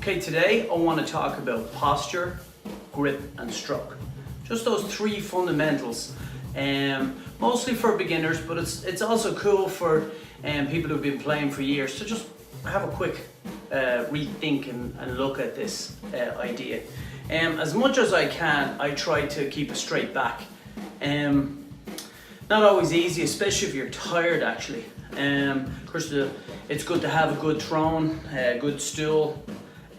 Okay, today I want to talk about posture, grip and stroke. Just those three fundamentals, mostly for beginners, but it's also cool for people who've been playing for years to just have a quick rethink and look at this idea. As much as I can, I try to keep a straight back. Not always easy, especially if you're tired actually. Of course, it's good to have a good throne, a good stool.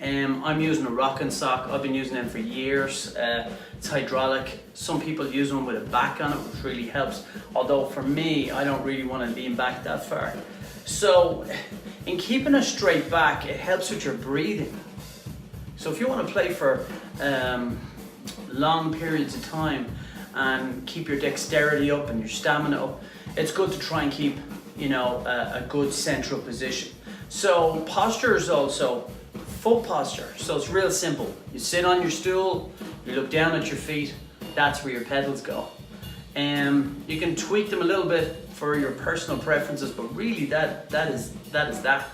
I'm using a rocking sock. I've been using them for years. It's hydraulic. Some people use them with a back on it, which really helps. Although for me, I don't really want to lean back that far. So in keeping a straight back, it helps with your breathing. So if you want to play for long periods of time and keep your dexterity up and your stamina up, it's good to try and keep, a good central position. So posture is also foot posture. So it's real simple. You sit on your stool, you look down at your feet, that's where your pedals go. You can tweak them a little bit for your personal preferences, but really that is that.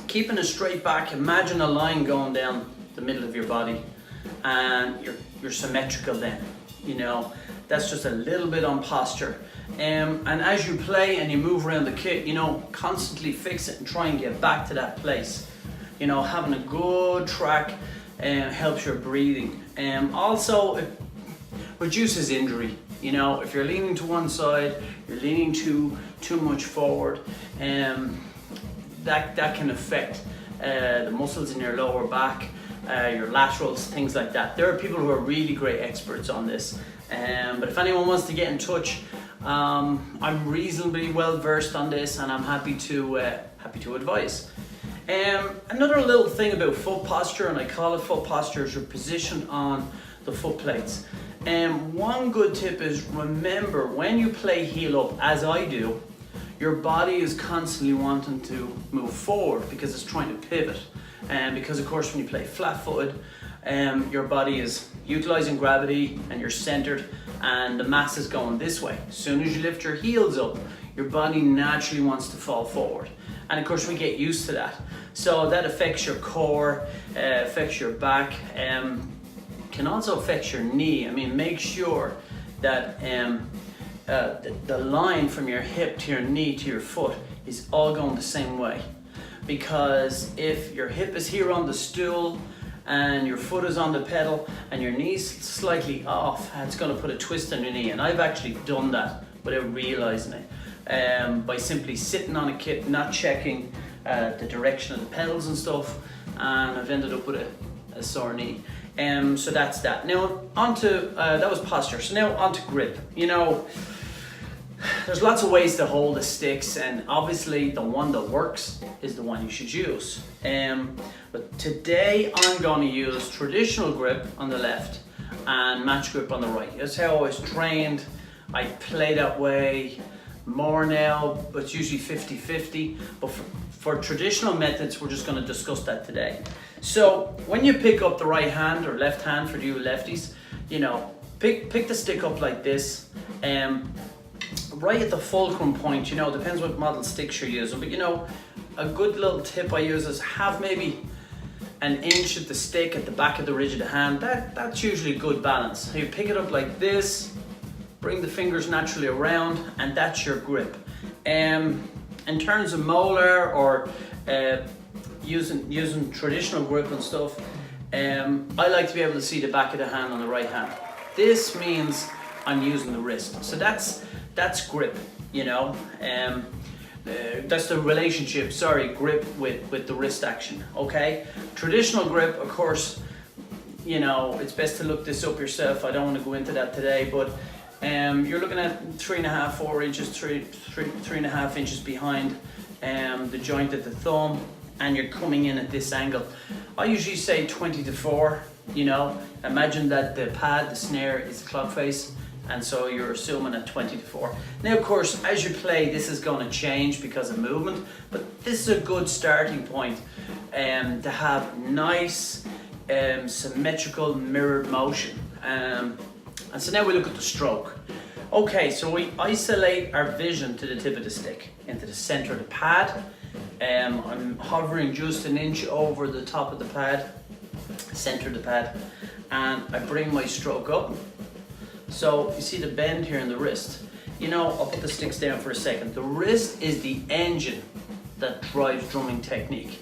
Keeping a straight back, imagine a line going down the middle of your body and you're symmetrical then. That's just a little bit on posture. And as you play and you move around the kit, constantly fix it and try and get back to that place. Having a good track helps your breathing. Also, it reduces injury. If you're leaning to one side, you're leaning too much forward, that can affect the muscles in your lower back, your laterals, things like that. There are people who are really great experts on this. But if anyone wants to get in touch, I'm reasonably well versed on this, and I'm happy to advise. Another little thing about foot posture, and I call it foot posture, is your position on the foot plates. One good tip is remember when you play heel up, as I do, your body is constantly wanting to move forward because it's trying to pivot. Because of course when you play flat-footed, your body is utilizing gravity and you're centered and the mass is going this way. As soon as you lift your heels up, your body naturally wants to fall forward. And of course we get used to that. So that affects your core, affects your back, can also affect your knee. Make sure that the line from your hip to your knee to your foot is all going the same way. Because if your hip is here on the stool and your foot is on the pedal and your knee's slightly off, it's going to put a twist on your knee. And I've actually done that without realizing it, by simply sitting on a kit, not checking the direction of the pedals and stuff, and I've ended up with a sore knee. So that's that. Now onto that was posture. So now onto grip. There's lots of ways to hold the sticks, and obviously the one that works is the one you should use. But today I'm going to use traditional grip on the left and match grip on the right. That's how I was trained. I play that way more now, but it's usually 50-50. But for traditional methods, we're just going to discuss that today. So when you pick up the right hand or left hand for you lefties, pick the stick up like this. Right at the fulcrum point, depends what model sticks you're using, but a good little tip I use is have maybe an inch of the stick at the back of the ridge of the hand. That's usually good balance. So you pick it up like this, bring the fingers naturally around, and that's your grip. In terms of molar or using traditional grip and stuff, I like to be able to see the back of the hand on the right hand. This means I'm using the wrist. So that's grip, that's the relationship, grip with the wrist action, okay? Traditional grip, of course, it's best to look this up yourself. I don't want to go into that today, but you're looking at 3.5, 4 inches, 3.5 inches behind the joint at the thumb, and you're coming in at this angle. I usually say 20 to 4, imagine that the pad, the snare is clock face, and so you're assuming at 20 to 4. Now of course, as you play, this is going to change because of movement, but this is a good starting point to have nice symmetrical mirrored motion. And so now we look at the stroke. Okay, so we isolate our vision to the tip of the stick, into the center of the pad, I'm hovering just an inch over the top of the pad, center of the pad, and I bring my stroke up. So you see the bend here in the wrist. You know, I'll put the sticks down for a second. The wrist is the engine that drives drumming technique.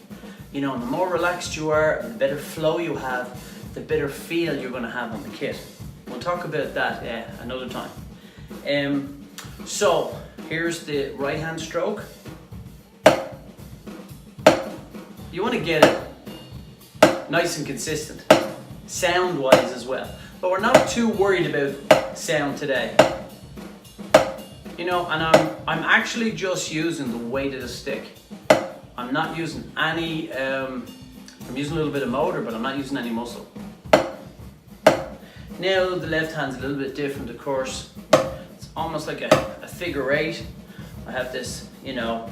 You know, and the more relaxed you are, the better flow you have, the better feel you're going to have on the kit. We'll talk about that another time. So here's the right hand stroke. You want to get it nice and consistent, sound wise as well. But we're not too worried about sound today. You know, and I'm actually just using the weight of the stick. I'm not using any, I'm using a little bit of motor, but I'm not using any muscle. Now the left hand's a little bit different, of course. It's almost like a figure eight. I have this, you know,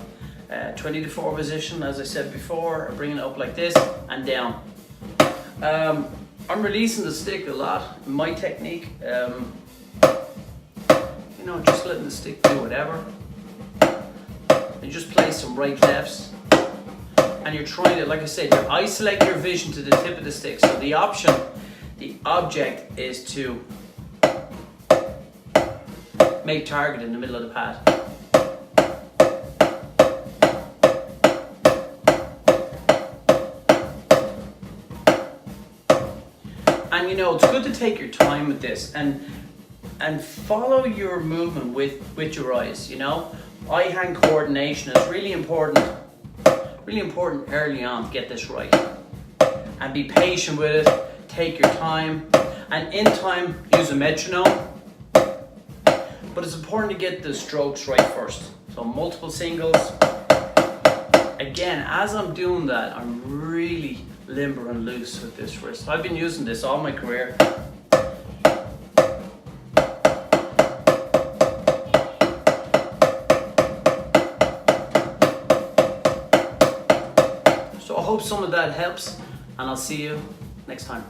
20 to 4 position, as I said before. I'm bringing it up like this and down. I'm releasing the stick a lot in my technique. You know, just letting the stick do whatever. You just play some right lefts. And you're trying to, like I said, you isolate your vision to the tip of the stick. So the object is to make target in the middle of the pad. And you know, it's good to take your time with this and follow your movement with your eyes, you know. Eye-hand coordination is really important early on to get this right. And be patient with it, take your time, and in time use a metronome. But it's important to get the strokes right first. So multiple singles. Again, as I'm doing that, I'm really limber and loose with this wrist. I've been using this all my career. So I hope some of that helps, and I'll see you next time.